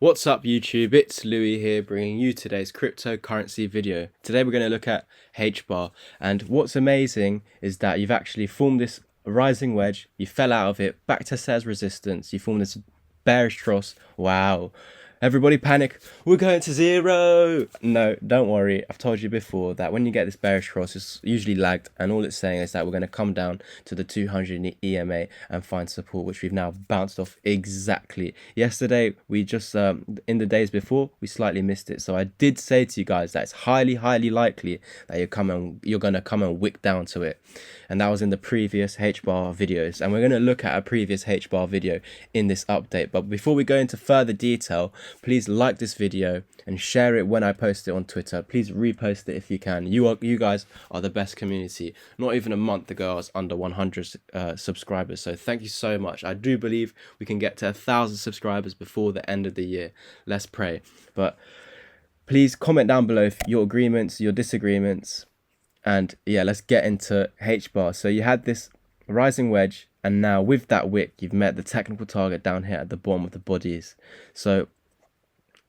What's up YouTube, it's Louis here bringing you today's cryptocurrency video. Today we're going to look at Hbar, and what's amazing is that you've actually formed this rising wedge, you fell out of it, back tested as resistance, you formed this bearish cross. Wow. Everybody panic, we're going to zero! No, don't worry, I've told you before that when you get this bearish cross, it's usually lagged, and all it's saying is that we're going to come down to the 200 EMA and find support, which we've now bounced off exactly. Yesterday, we just, in the days before, we slightly missed it, so I did say to you guys that it's highly likely that you're going to come and wick down to it. And that was in the previous Hbar videos, and we're going to look at a previous Hbar video in this update. But before we go into further detail, please like this video and share it when I post it on Twitter. Please repost it if you can. You guys are the best community. Not even a month ago I was under 100 subscribers, so thank you so much. I do believe we can get to 1,000 subscribers before the end of the year. Let's pray. But please comment down below your agreements, your disagreements, and yeah, let's get into Hbar. So you had this rising wedge, and now with that wick you've met the technical target down here at the bottom of the bodies. So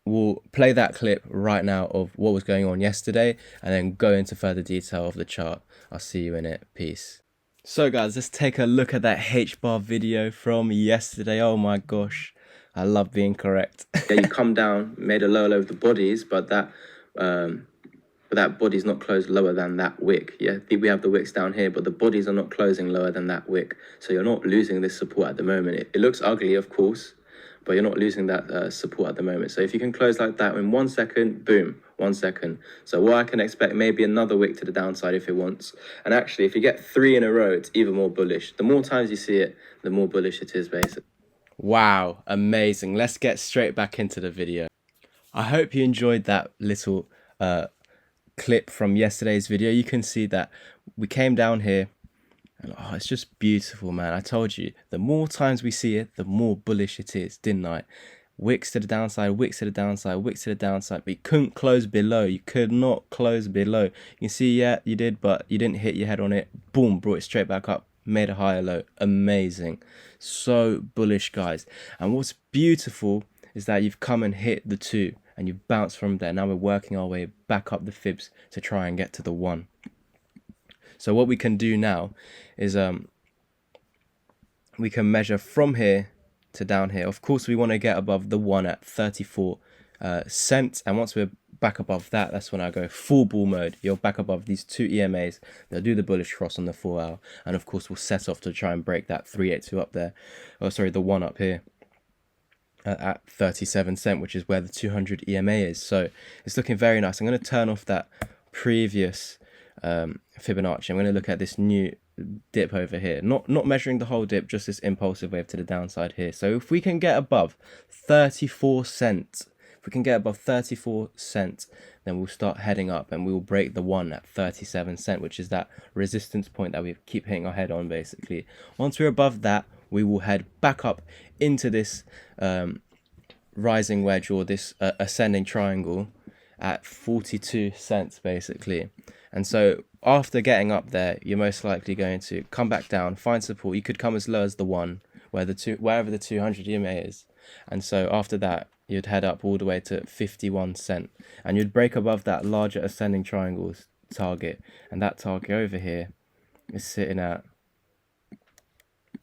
we'll play that clip right now of what was going on yesterday and then go into further detail of the chart. I'll see you in it. Peace. So guys, let's take a look at that Hbar video from yesterday. Oh my gosh, I love being correct. Yeah, you come down, made a low of the bodies, but that body's not closed lower than that wick. Yeah, we have the wicks down here, but the bodies are not closing lower than that wick. So you're not losing this support at the moment. It looks ugly, of course, but you're not losing that support at the moment. So if you can close like that in 1 second, boom, 1 second. So what I can expect, maybe another wick to the downside if it wants. And actually, if you get 3 in a row, it's even more bullish. The more times you see it, the more bullish it is, basically. Wow, amazing. Let's get straight back into the video. I hope you enjoyed that little clip from yesterday's video. You can see that we came down here, and oh, it's just beautiful, man. I told you, the more times we see it, the more bullish it is, didn't I? Wicks to the downside, wicks to the downside, wicks to the downside, but you couldn't close below. You could not close below. You can see, yeah, you did, but you didn't hit your head on it. Boom, brought it straight back up, made a higher low. Amazing. So bullish, guys. And what's beautiful is that you've come and hit the 2 and you've bounced from there. Now we're working our way back up the fibs to try and get to the 1. So what we can do now is we can measure from here to down here. Of course, we want to get above the 1 at 34 cents, and once we're back above that, that's when I go full bull mode. You're back above these 2 EMAs. They'll do the bullish cross on the 4 hour, and of course we'll set off to try and break that 382 up there. Oh, sorry, the 1 up here at 37 cents, which is where the 200 EMA is. So it's looking very nice. I'm going to turn off that previous Fibonacci. I'm going to look at this new dip over here, not measuring the whole dip, just this impulsive wave to the downside here. So if we can get above 34 cents, then we'll start heading up, and we will break the 1 at 37 cents, which is that resistance point that we keep hitting our head on, basically. Once we're above that, we will head back up into this rising wedge, or this ascending triangle, at 42 cents, basically. And so after getting up there, you're most likely going to come back down, find support. You could come as low as the 1, wherever the 200 EMA is. And so after that, you'd head up all the way to 51 cents, and you'd break above that larger ascending triangles target. And that target over here is sitting at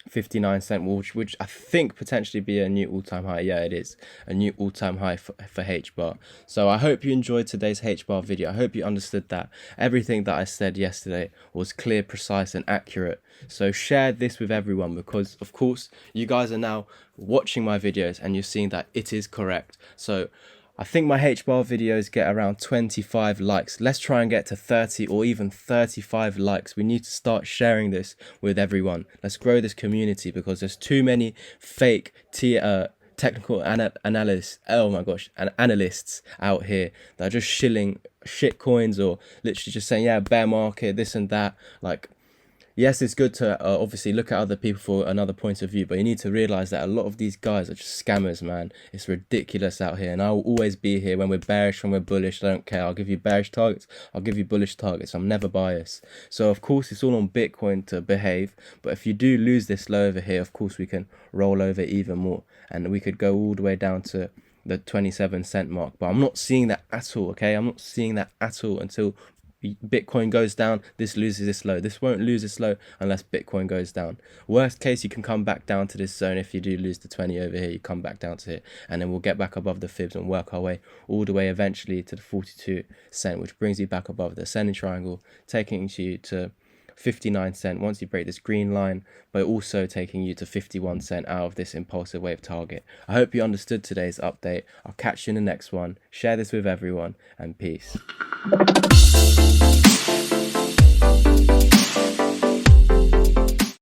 59 cents, which I think potentially be a new all-time high. Yeah, it is a new all-time high for Hbar. So I hope you enjoyed today's Hbar video. I hope you understood that everything that I said yesterday was clear, precise, and accurate. So share this with everyone, because of course you guys are now watching my videos and you're seeing that it is correct. So I think my Hbar videos get around 25 likes. Let's try and get to 30 or even 35 likes. We need to start sharing this with everyone. Let's grow this community, because there's too many fake technical analysts, oh my gosh, and analysts out here that are just shilling shit coins, or literally just saying, yeah, bear market, this and that. Like, yes, it's good to obviously look at other people for another point of view, but you need to realize that a lot of these guys are just scammers, man. It's ridiculous out here, and I will always be here when we're bearish, when we're bullish. I don't care. I'll give you bearish targets, I'll give you bullish targets. I'm never biased. So of course it's all on Bitcoin to behave, but if you do lose this low over here, of course we can roll over even more, and we could go all the way down to the 27 cent mark, but I'm not seeing that at all. Okay, I'm not seeing that at all until Bitcoin goes down. This loses this low. This won't lose this low unless Bitcoin goes down. Worst case, you can come back down to this zone. If you do lose the 20 over here, you come back down to it, and then we'll get back above the fibs and work our way all the way eventually to the 42 cent, which brings you back above the ascending triangle, taking you to 59 cent once you break this green line, but also taking you to 51 cent out of this impulsive wave target. I hope you understood today's update. I'll catch you in the next one. Share this with everyone, and peace.